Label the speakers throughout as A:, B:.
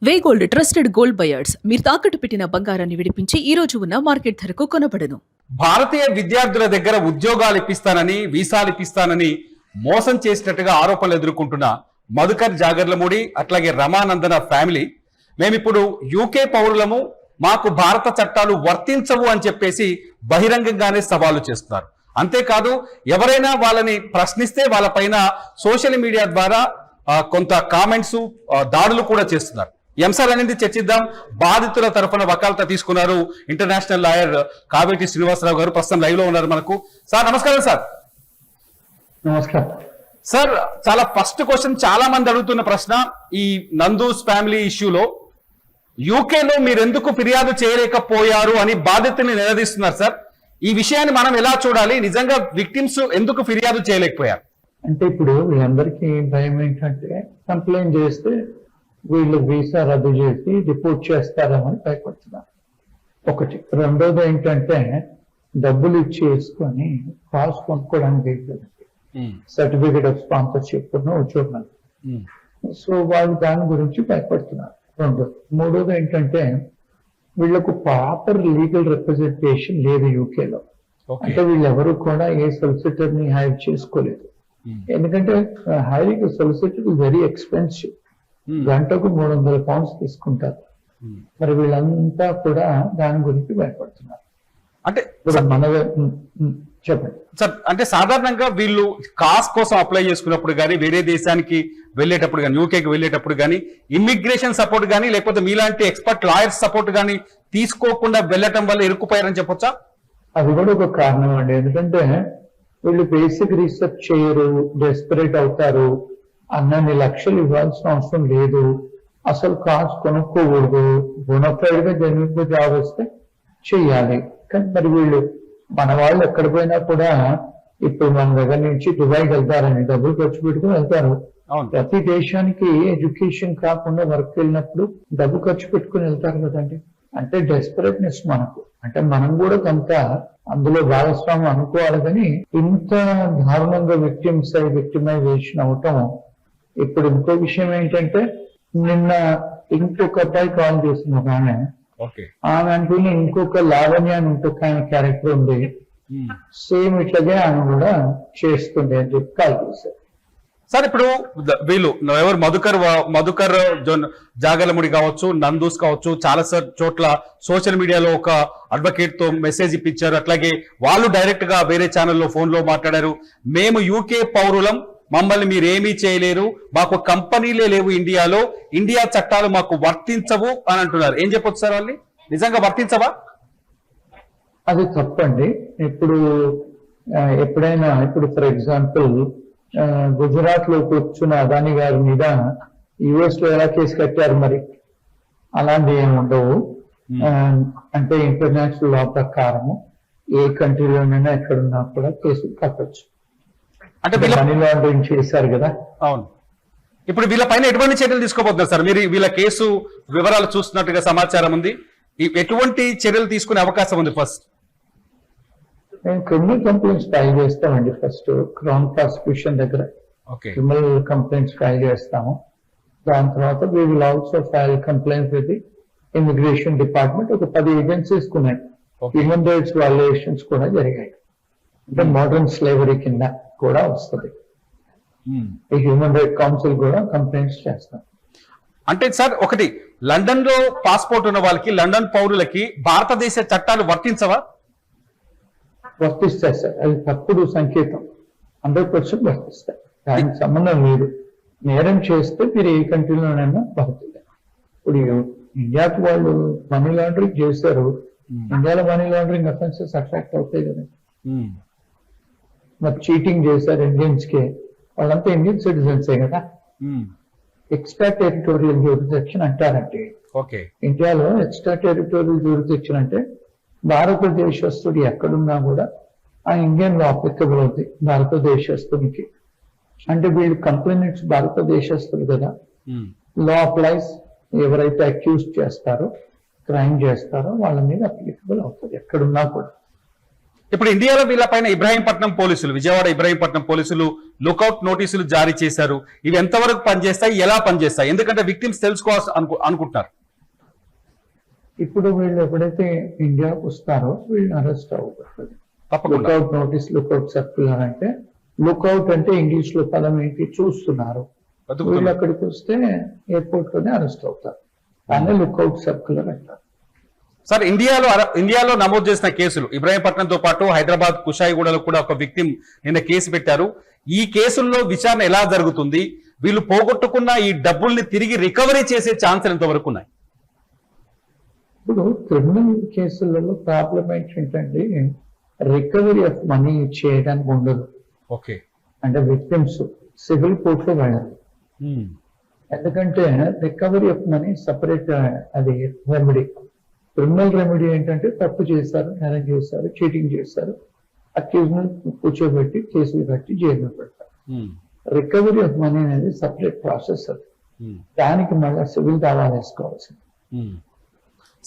A: వే gold trusted gold buyers మీరు తాకట్టు పెట్టిన బంగారాన్ని విడిపించి ఈ రోజు ఉన్న మార్కెట్ ధరకు కొనబడను.
B: భారతీయ విద్యార్థుల దగ్గర ఉద్యోగాలు ఇప్పిస్తానని వీసాలు ఇప్పిస్తానని మోసం చేసినట్టుగా ఆరోపణలు ఎదుర్కొంటున్న మధుకర్ జాగర్లమూడి అట్లాగే రమానందన ఫ్యామిలీ మేమిప్పుడు యూకే పౌరులము, మాకు భారత చట్టాలు వర్తించవు అని చెప్పేసి బహిరంగంగానే సవాలు చేస్తున్నారు. అంతేకాదు ఎవరైనా వాళ్ళని ప్రశ్నిస్తే వాళ్ళపైన సోషల్ మీడియా ద్వారా కొంత కామెంట్స్ దాడులు కూడా చేస్తున్నారు. ఈ అంశాలనేది చర్చిద్దాం. బాధితుల తరఫున వకాలత తీసుకున్నారు ఇంటర్నేషనల్ లాయర్ కావేటి శ్రీనివాసరావు గారు. ప్రస్తుతం లైవ్ లో ఉన్నారు మనకు. సార్ నమస్కారం. సార్
C: నమస్కారం
B: సార్, చాలా ఫస్ట్ క్వశ్చన్, చాలా మంది అడుగుతున్న ప్రశ్న, ఈ నందూస్ ఫ్యామిలీ ఇష్యూలో యూకేలో మీరు ఎందుకు ఫిర్యాదు చేయలేకపోయారు అని బాధితుల్ని నిలదీస్తున్నారు. సార్ ఈ విషయాన్ని మనం ఎలా చూడాలి? నిజంగా విక్టిమ్స్ ఎందుకు ఫిర్యాదు చేయలేకపోయారు?
C: అంటే ఇప్పుడు వీళ్ళందరికీ భయం ఏంటంటే కంప్లైంట్ చేస్తే వీళ్ళు వీసా రద్దు చేసి రిపోర్ట్ చేస్తారేమని భయపడుతున్నారు. ఒకటి. రెండోది ఏంటంటే డబ్బులు ఇచ్చి వేసుకొని పాస్ కొనుక్కోవడానికి వెళ్తుంది, సర్టిఫికేట్ ఆఫ్ స్పాన్సర్షిప్ ఉద్యోగాలు. సో వాళ్ళు దాని గురించి భయపడుతున్నారు. రెండోది. మూడోది ఏంటంటే వీళ్ళకు ప్రాపర్ లీగల్ రిప్రజెంటేషన్ లేదు యూకేలో. అంటే వీళ్ళెవరు కూడా ఏ సొలిసిటర్ ని హైర్ చేసుకోలేదు. ఎందుకంటే హైరింగ్ సొలిసిటర్ వెరీ ఎక్స్పెన్సివ్. గంటకు 300 pounds తీసుకుంటారు. మరి వీళ్ళంతా కూడా దాని గురించి భయపడుతున్నారు.
B: అంటే
C: చెప్పండి
B: సార్, అంటే సాధారణంగా వీళ్ళు కాస్ కోసం అప్లై చేసుకున్నప్పుడు కానీ, వేరే దేశానికి వెళ్ళేటప్పుడు కానీ, యూకేకి వెళ్ళేటప్పుడు కానీ, ఇమ్మిగ్రేషన్ సపోర్ట్ కానీ, లేకపోతే మీలాంటి ఎక్స్పర్ట్ లాయర్స్ సపోర్ట్ కానీ తీసుకోకుండా వెళ్ళటం వల్ల ఇరుక్కుపోయారని చెప్పొచ్చా?
C: అది కూడా ఒక కారణం అండి. ఎందుకంటే వీళ్ళు బేసిక్ రీసెర్చ్ చేయరు, డెస్పరేట్ అవుతారు. అన్నన్ని లక్షలు ఇవ్వాల్సిన అవసరం లేదు, అసలు కాస్ట్ కొనుక్కోకూడదు, బోనఫైడ్ గా జెన్యూన్ గా జాబ్ వస్తే చెయ్యాలి. కానీ మరి వీళ్ళు మన వాళ్ళు ఎక్కడ పోయినా కూడా ఇప్పుడు మన దగ్గర నుంచి దుబాయ్కి వెళ్తారని డబ్బులు ఖర్చు పెట్టుకుని వెళ్తారు. ప్రతి దేశానికి ఎడ్యుకేషన్ కాకుండా వర్క్ వెళ్ళినప్పుడు డబ్బు ఖర్చు పెట్టుకుని వెళ్తారు కదండి. అంటే డెస్పరేట్నెస్ మనకు, అంటే మనం కూడా కొంత అందులో భాగస్వామ్యం అనుకోవాలి. కానీ ఇంత దారుణంగా విక్టిమైజేషన్ అవటం. ఇప్పుడు ఇంకో విషయం ఏంటంటే నిన్న ఇంకొక అబ్బాయి కాల్ చేసిన ఒక ఆమె అంటూనే ఇంకొక లావణ్య అని ఇంకొక ఆయన క్యారెక్టర్ ఉంది, సేమ్ ఇట్లాగే ఆమె కూడా చేస్తుంది అని చెప్పి కాల్ చేశారు.
B: సార్ ఇప్పుడు వీళ్ళు ఎవరు మధుకర్ జాగర్లమూడి కావచ్చు, నందూస్ కావచ్చు, చాలా చోట్ల సోషల్ మీడియాలో ఒక అడ్వకేట్ తో మెసేజ్ ఇప్పించారు. అట్లాగే వాళ్ళు డైరెక్ట్ గా వేరే ఛానల్లో ఫోన్ లో మాట్లాడారు. మేము యూకే పౌరులం, మమ్మల్ని మీరేమీ చేయలేరు, మాకు కంపెనీలే లేవు ఇండియాలో, ఇండియా చట్టాలు మాకు వర్తించవు అని అంటున్నారు. ఏం చెప్పొచ్చు సార్? వాళ్ళు నిజంగా వర్తించవా?
C: అది తప్పండి. ఇప్పుడు ఎప్పుడైనా ఇప్పుడు ఫర్ ఎగ్జాంపుల్ గుజరాత్ లో కూర్చున్న అదాని గారి మీద యుఎస్ లో ఎలా కేసు కట్టారు, మరి అలాంటివి ఏమి ఉండవు. అంటే ఇంటర్నేషనల్ లా ప్రకారము ఏ కంట్రీలోనైనా ఎక్కడున్నా కూడా కేసులు కట్టొచ్చు.
B: అంటే
C: మనీ లాండరింగ్ చేశారు కదా.
B: అవును. ఇప్పుడు వీళ్ళ పైన ఎటువంటి చర్యలు తీసుకోబోతున్నారు సార్? మీరు వీళ్ళ కేసు వివరాలు చూస్తున్నట్టుగా సమాచారం ఉంది. ఎటువంటి చర్యలు తీసుకునే అవకాశం ఉంది? ఫస్ట్
C: మేము క్రిమినల్ కంప్లైంట్స్ ఫైల్ చేస్తామండి. ఫస్ట్ క్రౌన్ ప్రాసిక్యూషన్ దగ్గర క్రిమినల్ కంప్లైంట్స్ ఫైల్ చేస్తాము. దాని తర్వాత we will also file complaint with immigration department. ఒక 10 ఏజెన్సీస్ ఉన్నాయి. హ్యూమన్ రైట్స్ వయలేషన్స్ కూడా జరిగాయి. అంటే మోడర్న్ స్లేవరీ కింద కూడా వస్తుంది. ఈ హ్యూమన్ రైట్ కౌన్సిల్ కూడా కంప్లైంట్స్ చేస్తాం.
B: అంటే సార్ ఒకటి, లండన్ లో పాస్పోర్ట్ ఉన్న వాళ్ళకి, లండన్ పౌరులకి భారతదేశ చట్టాలు వర్తించవా?
C: వర్తిస్తాయి సార్. అది తప్పుడు సంకేతం. 100% వర్తిస్తాయి. దానికి సంబంధం లేదు. నేరం చేస్తే మీరు ఏ కంట్రీలోనైనా వర్తించారు. ఇప్పుడు ఇండియాకి వాళ్ళు మనీ లాండరింగ్ చేశారు, ఇండియాలో మనీ లాండరింగ్ అఫెన్సెస్ అట్రాక్ట్ అవుతాయి కదా. మరి చీటింగ్ చేశారు ఇండియన్స్ కి, వాళ్ళంతా ఇండియన్ సిటిజన్సే కదా. ఎక్స్ట్రా టెరిటోరియల్ జ్యూరిడిక్షన్ అంటారంటే ఇండియాలో ఎక్స్ట్రా టెరిటోరియల్ జ్యూరిడిక్షన్ అంటే భారతదేశస్తుడు ఎక్కడున్నా కూడా ఆ ఇండియన్ లా అప్లికబుల్ అవుతుంది భారతదేశస్తునికి. అంటే వీళ్ళు కంప్లైంట్స్ భారతదేశస్తులు కదా. లా అప్లైస్. ఎవరైతే అక్యూజ్ చేస్తారో, క్రైమ్ చేస్తారో వాళ్ళ మీద అప్లికబుల్ అవుతుంది ఎక్కడున్నా కూడా.
B: ఇప్పుడు ఇండియాలో వీళ్ళపైన ఇబ్రాహీంపట్నం పోలీసులు, విజయవాడ ఇబ్రాహీంపట్నం పోలీసులు లుకౌట్ నోటీసులు జారీ చేశారు. ఇవి ఎంతవరకు పనిచేస్తాయి, ఎలా పనిచేస్తాయి? ఎందుకంటే విక్టిమ్స్ తెలుసుకోవాల్సి అనుకుంటున్నారు.
C: ఇప్పుడు వీళ్ళు ఎప్పుడైతే ఇండియాకు వస్తారో వీళ్ళు అరెస్ట్ అవ్వబడుతుంది.
B: తప్పకుండా.
C: లుకౌట్ నోటీస్, లుకౌట్ సర్క్యులర్ అంటే, లుకౌట్ అంటే ఇంగ్లీష్ లో పదం ఏంటి, చూస్తున్నారు. వీళ్ళు అక్కడికి వస్తే ఎయిర్పోర్ట్ లోనే అరెస్ట్ అవుతారు. దాన్ని లుకౌట్ సర్క్యులర్ అంటారు.
B: సార్, ఇండియాలో నమోదు చేసిన కేసులు ఇబ్రాహీంపట్నంతో పాటు హైదరాబాద్ కుషాయిగూడలో కూడా ఒక విక్టిమ్ నిన్న కేసు పెట్టారు. ఈ కేసుల్లో విచారణ ఎలా జరుగుతుంది? వీళ్ళు పోగొట్టుకున్న ఈ డబ్బుల్ని తిరిగి రికవరీ చేసే ఛాన్సులు ఎంతవరకు ఉన్నాయి?
C: ఇప్పుడు క్రిమినల్ కేసులలో ప్రాబ్లం ఏంటంటే రికవరీ ఆఫ్ మనీ చేయడానికి ఉండదు.
B: ఓకే.
C: అంటే విక్టిమ్స్ సివిల్ కోర్ట్ లో వెళ్ళాలి. ఎందుకంటే రికవరీ ఆఫ్ మనీ సపరేట్, అది రెమెడీ. క్రిమినల్ రెమెడీ ఏంటంటే తప్పు చేశారు, నేరం చేశారు, చీటింగ్ చేశారు, అక్యూజ్ కూర్చోబెట్టి కేసులు కట్టి జైల్లో పెడతారు. రికవరీ ఆఫ్ మనీ అనేది సపరేట్ ప్రాసెస్. అది దానికి మళ్ళీ సివిల్ దావాలు వేసుకోవాల్సింది.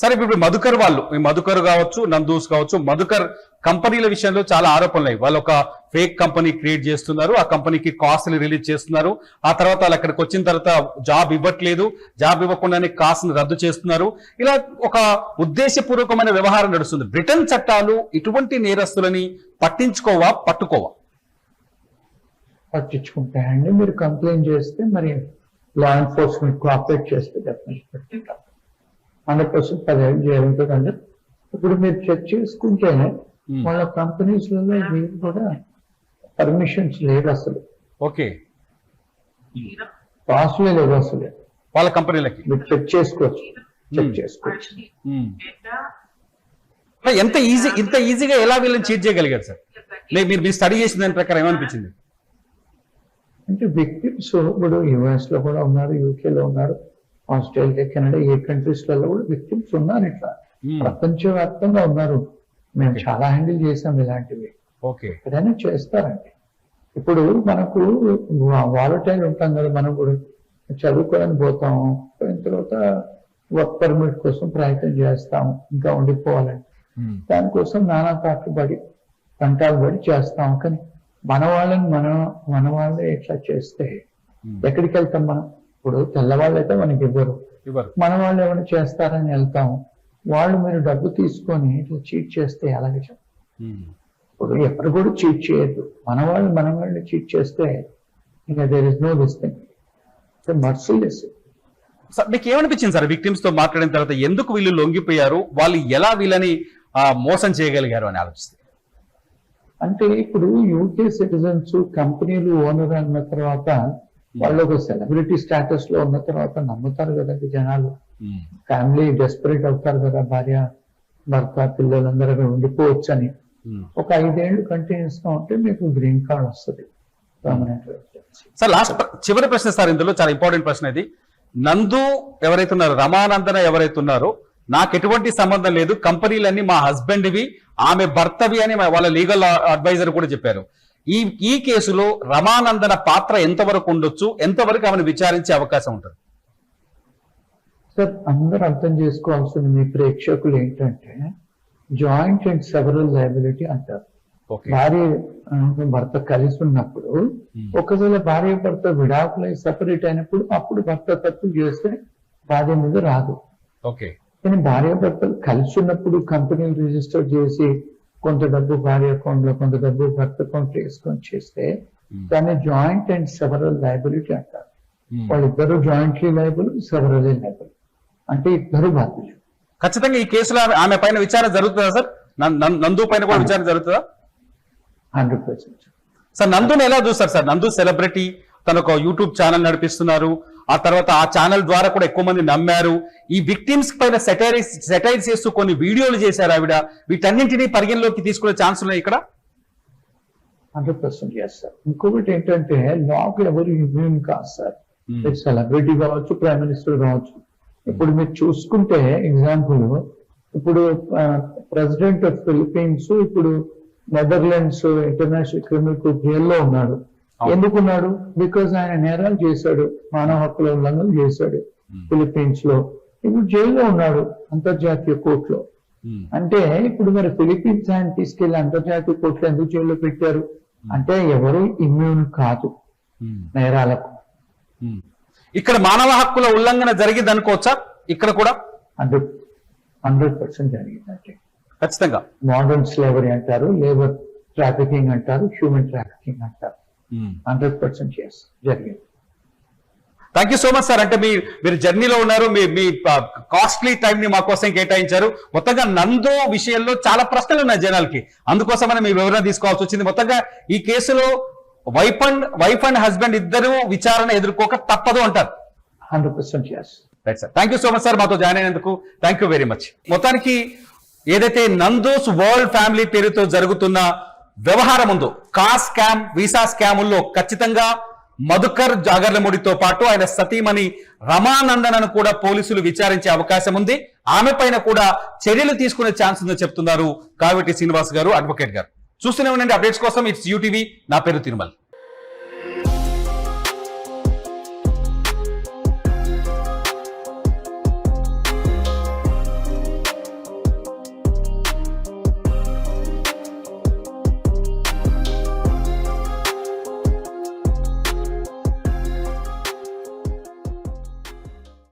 B: సరే, ఇప్పుడు మధుకర్ వాళ్ళు, ఈ మధుకర్ కావచ్చు, నందూస్ కావచ్చు, మధుకర్ కంపెనీల విషయంలో చాలా ఆరోపణలు అయ్యి, వాళ్ళు ఒక ఫేక్ కంపెనీ క్రియేట్ చేస్తున్నారు, ఆ కంపెనీకి కాస్ట్ని రిలీజ్ చేస్తున్నారు, ఆ తర్వాత వాళ్ళు అక్కడికి వచ్చిన తర్వాత జాబ్ ఇవ్వట్లేదు, జాబ్ ఇవ్వకుండానే కాస్ట్ని రద్దు చేస్తున్నారు. ఇలా ఒక ఉద్దేశపూర్వకమైన వ్యవహారం నడుస్తుంది. బ్రిటన్ చట్టాలు ఇటువంటి నేరస్తులని పట్టించుకోవా, పట్టుకోవా?
C: పట్టించుకుంటాయండి. మీరు కంప్లైంట్ చేస్తే మరి లా ఎన్ఫోర్స్మెంట్ కోఆపరేట్ చేస్తే డెఫినెట్లీ 100% 10 ఏళ్ళు జైలు ఉంటుందండి. ఇప్పుడు మీరు చెక్ చేసుకుంటే వాళ్ళ కంపెనీస్ లలో మీరు కూడా పర్మిషన్స్ లేవు అసలు.
B: ఓకే.
C: పాస్లే లేవు అసలు
B: వాళ్ళ కంపెనీలకి.
C: మీరు చెక్ చేసుకోవచ్చు.
B: ఇంత ఈజీగా ఎలా వీళ్ళని చీట్ చేయగలిగారు సార్? మీరు స్టడీ చేసిన దాని ప్రకారం ఏమనిపించింది?
C: అంటే విక్టిమ్స్ ఇప్పుడు యుఎస్ లో కూడా ఉన్నారు, యూకే లో ఉన్నారు, ఆస్ట్రేలియా, కెనడా, ఏ కంట్రీస్ లలో కూడా విక్టిమ్స్ ఉన్నారు. ఇట్లా ప్రపంచవ్యాప్తంగా ఉన్నారు. మేము చాలా హ్యాండిల్ చేసాం ఇలాంటివి.
B: ఓకే.
C: ఏదైనా చేస్తారండి. ఇప్పుడు మనకు వాలటైల్ ఉంటాం కదా, మనం కూడా చదువుకోవడానికి పోతాము, పోయిన తర్వాత వర్క్ పర్మిట్ కోసం ప్రయత్నం చేస్తాము, ఇంకా ఉండిపోవాలని. దానికోసం నానా తాకుబడి కంటాలు పడి చేస్తాం. కానీ మన వాళ్ళే ఇట్లా చేస్తే ఎక్కడికి వెళ్తాం మనం? ఇప్పుడు తెల్లవాళ్ళు అయితే మనకి ఇవ్వరు, మన వాళ్ళు ఏమైనా చేస్తారని వెళ్తాము. వాళ్ళు మీరు డబ్బు తీసుకొని ఇట్లా చీట్ చేస్తే ఎలాగే ఇప్పుడు ఎప్పుడు కూడా చీట్ చేయొద్దు. మన వాళ్ళని చీట్ చేస్తే ఇంకా there is no this thing. Merciless.
B: మీకు ఏమనిపించింది సార్ విక్టిమ్స్ తో మాట్లాడిన తర్వాత? ఎందుకు వీళ్ళు లొంగిపోయారు, వాళ్ళు ఎలా వీళ్ళని మోసం చేయగలిగారు అని ఆలోచిస్తే?
C: అంటే ఇప్పుడు యూకే సిటిజన్స్ కంపెనీలు ఓనర్ అన్న తర్వాత వాళ్ళు ఒక సెలబ్రిటీ స్టేటస్ లో ఉన్న తర్వాత నమ్ముతారు కదండి జనాలు. ఫ్యామిలీ డెస్పరేట్ అవుతారు కదా, భార్య భర్త పిల్లలందరూ అక్కడ ఉండిపోవచ్చు అని. ఒక 5 ఏళ్ళు కంటిన్యూస్ గా ఉంటే మీకు గ్రీన్ కార్డ్ వస్తుంది, పర్మనెంట్ రెసిడెన్సీ.
B: సార్, చివరి ప్రశ్న సార్, ఇందులో చాలా ఇంపార్టెంట్ ప్రశ్న ఇది. నందు ఎవరైతే ఉన్నారో, రమానందన ఎవరైతే ఉన్నారో, నాకు ఎటువంటి సంబంధం లేదు, కంపెనీలన్నీ మా హస్బెండ్వి, ఆమె భర్తవి అని వాళ్ళ లీగల్ అడ్వైజర్ కూడా చెప్పారు. ఈ కేసులో రమానందన పాత్ర ఎంతవరకు ఉండొచ్చు, ఎంతవరకు ఆమెను విచారించే అవకాశం ఉంటుంది?
C: సార్, అందరూ అర్థం చేసుకోవాల్సిన మీ ప్రేక్షకులు ఏంటంటే జాయింట్ అండ్ సెవరల్ లయబిలిటీ అంటారు. భార్య భర్త కలిసి ఉన్నప్పుడు, ఒకవేళ భార్య భర్త విడాకులై సపరేట్ అయినప్పుడు అప్పుడు భర్త తప్పు చేస్తే భార్య మీద రాదు.
B: ఓకే.
C: కానీ భార్య భర్తలు కలిసి ఉన్నప్పుడు కంపెనీలు రిజిస్టర్ చేసి కొంత డబ్బు భార్య అకౌంట్ లో, కొంత డబ్బు భర్త అకౌంట్ వేసుకొని చేస్తే దాన్ని జాయింట్ అండ్ సెవరల్ లయబిలిటీ అంటారు. వాళ్ళిద్దరు జాయింట్లీ లయబుల్, సెవరల్లీ లయబుల్, అంటే ఇద్దరు బాధ్యులు.
B: ఖచ్చితంగా ఈ కేసులో ఆమె పైన విచారణ జరుగుతుందా సార్? నందు పైన కూడా విచారణ జరుగుతుందా?
C: 100%.
B: సార్, నందుని ఎలా చూస్తారు సార్? నందు సెలబ్రిటీ, తన ఒక యూట్యూబ్ ఛానల్ నడిపిస్తున్నారు, ఆ తర్వాత ఆ ఛానల్ ద్వారా కూడా ఎక్కువ మంది నమ్మారు. ఈ విక్టిమ్స్ పైన సెటైర్స్ చేస్తూ కొన్ని వీడియోలు చేశారు ఆవిడ. వీటన్నింటినీ పరిగణలోకి తీసుకునే ఛాన్స్ ఉన్నాయి ఇక్కడ?
C: 100% చేస్తారు. ఇంకొకటి ఏంటంటే లాకు ఎవరు ఇవ్వం కాదు సార్. సెలబ్రిటీ కావచ్చు, ప్రైమ్ మినిస్టర్ కావచ్చు. ఇప్పుడు మీరు చూసుకుంటే ఎగ్జాంపుల్, ఇప్పుడు ప్రెసిడెంట్ ఆఫ్ ఫిలిప్పీన్స్ ఇప్పుడు నెదర్లాండ్స్ ఇంటర్నేషనల్ క్రిమినల్ కోర్ట్ జైల్లో ఉన్నాడు. ఎందుకున్నాడు? బికాజ్ ఆయన నేరాలు చేశాడు, మానవ హక్కుల ఉల్లంఘన చేశాడు ఫిలిప్పీన్స్ లో. ఇప్పుడు జైల్లో ఉన్నాడు అంతర్జాతీయ కోర్టులో. అంటే ఇప్పుడు మరి ఫిలిపీన్స్ ఆయన తీసుకెళ్లి అంతర్జాతీయ కోర్టులో ఎందుకు జైల్లో పెట్టారు అంటే ఎవరు ఇమ్యూన్ కాదు నేరాలకు.
B: ఇక్కడ మానవ హక్కుల ఉల్లంఘన జరిగింది అనుకోవచ్చా? ఇక్కడ కూడా
C: 100% జరిగిందంటే
B: ఖచ్చితంగా
C: మోడర్న్ స్లేవరీ అంటారు, లేబర్ ట్రాఫికింగ్ అంటారు, హ్యూమన్ ట్రాఫికింగ్ అంటారు. 100% జరిగింది.
B: Thank you so much sir. అంటే మీరు జర్నీలో ఉన్నారు, మీ కాస్ట్లీ టైం ని మా కోసం కేటాయించారు. మొత్తంగా నందు విషయంలో చాలా ప్రశ్నలు ఉన్నాయి జనాలకి, అందుకోసమని మీ వివరణ తీసుకోవాల్సి వచ్చింది. మొత్తంగా ఈ కేసులో వైఫ్ అండ్ హస్బెండ్ ఇద్దరు విచారణ ఎదుర్కోక తప్పదు అంటారు.
C: 100%
B: right sir, thank you so much sir మాతో జాయిన్ అయినందుకు. Thank you very much. మొత్తానికి ఏదైతే నందూస్ వరల్డ్ ఫ్యామిలీ పేరుతో జరుగుతున్న వ్యవహారం ఉందో, కాస్ స్కామ్, వీసా స్కాముల్లో ఖచ్చితంగా మధుకర్ జాగర్లమూడితో పాటు ఆయన సతీమణి రమానందనను కూడా పోలీసులు విచారించే అవకాశం ఉంది. ఆమె పైన కూడా చర్యలు తీసుకునే ఛాన్స్ ఉందని చెప్తున్నారు కావేటి శ్రీనివాస్ గారు, అడ్వకేట్ గారు. చూస్తూనే ఉండండి అప్డేట్స్ కోసం. It's UTV. నా పేరు తిరుమల్.